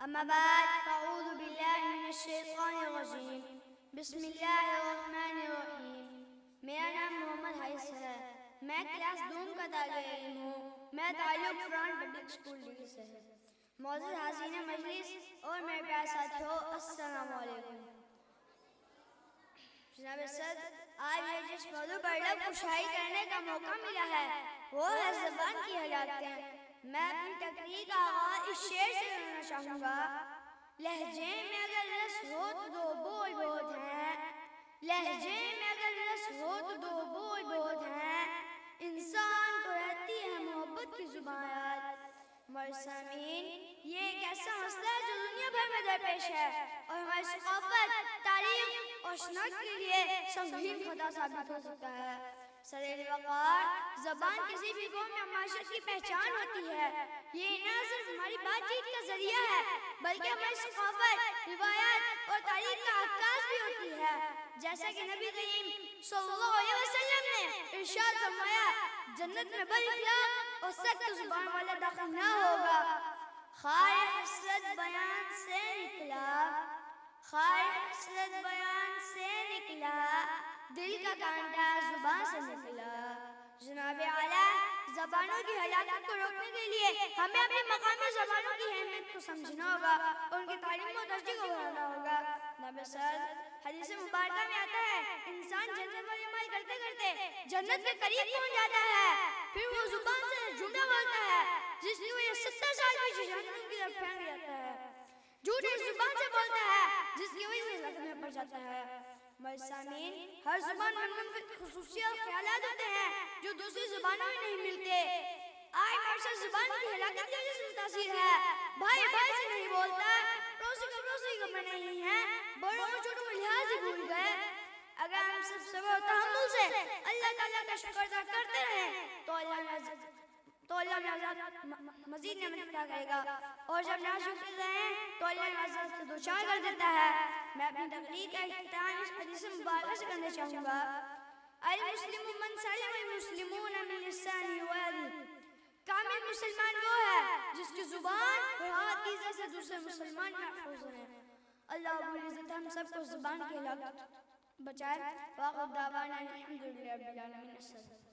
اما بعد فاعوذ باللہ من الشیطان الرجیم بسم اللہ الرحمن الرحیم۔ میرا نام محمد حارث ہے، میں کلاس دوم کا طالب علم ہوں۔ میرا تعلق فرانٹ پبلک اسکول ڈی سے ہے۔ معزز حاضرین مجلس اور میرے پیارے ساتھیوں، السلام علیکم۔ جناب صدر، آج مجھے جس موضوع پر لب کشائی کرنے کا موقع ملا ہے وہ ہے زبان کی ہلاکتیں۔ میں اپنی تقریر کا آغاز اس شعر سے کرنا چاہوں گا: لہجے میں اگر رس ہو تو دو بول بہت ہیں، لہجے میں اگر رس ہو تو دو بول بہت ہیں، انسان کو رہتی ہے محبت کی زبان یاد۔ مرسامین، یہ ایک ایسا مسئلہ ہے جو دنیا بھر میں درپیش ہے اور ہماری ثقافت، تاریخ اور شناخت کے لیے سنگین خطا ثابت ہو سکتا ہے۔ سرِّ وقار، زبان کسی بھی قوم یا معاشرے کی پہچان ہوتی ہے۔ یہ نہ صرف ہماری بات چیت کا ذریعہ ہے بلکہ ہماری ثقافت، روایات اور تاریخ کا عکاس بھی ہوتی ہے۔ جیسا کہ نبی کریم صلی اللہ علیہ وسلم نے ارشاد فرمایا، جنت میں بد اخلاق اور سخت زبان والا داخل نہ ہوگا۔ خار حسرت بیان سے نکلا، خار حسرت بیان سے نکلا، دل کا کانٹا زبان سے نکلا۔ جناب اعلیٰ، زبانوں کی ہلاکت کو روکنے کے لیے ہمیں اپنے مقامی زبانوں کی اہمیت کو سمجھنا ہوگا اور ان کی تعلیم و ترجیح کو بڑھانا ہوگا۔ جناب صدر، حدیث مبارکہ میں آتا ہے، انسان جنت والی عمل کرتے کرتے جنت کے قریب پہنچ جاتا ہے، پھر وہ زبان سے جملہ بولتا ہے جس کی وجہ 70 سال میں جہنم کی طرف پھینک جاتا ہے، جھوٹ اس زبان سے بولتا ہے جس کی وجہ سے زخم میں پڑ جاتا ہے۔ مرسامین، ہر زبان میں منفرد خصوصیات اور خیالات ہوتے ہیں جو دوسری زبانوں میں نہیں ملتے۔ آج معاشرہ زبان کی ہلاکت کی وجہ سے متاثر ہے۔ بھائی بھائی سے نہیں بولتا، پڑوسی کو پڑوسی کو میں نہیں ہے، بڑوں اور چھوٹوں کو لحاظ ہی بھول گئے۔ اگر ہم سب صبر و تحمل سے اللہ تعالیٰ کا شکر ادا کرتے رہیں تو اللہ مزید نعمت عطا کرے گا، اور جب ناشکر رہیں تو اللہ عزت سے دوچار کر دیتا ہے۔ میں اپنی تقریر کا اختتام اس حدیث مبارکہ سے کرنا چاہوں گا: المسلم من سلم المسلمون من لسانه ویدہ۔ کامل مسلمان وہ ہے جس کی زبان اور ہاتھ کی عزت سے دوسرے مسلمان محفوظ ہیں۔ اللہ رب العزت ہم سب کو زبان کی ہلاکت بچائے۔ وآخر دعوانا الحمدللہ رب العالمین۔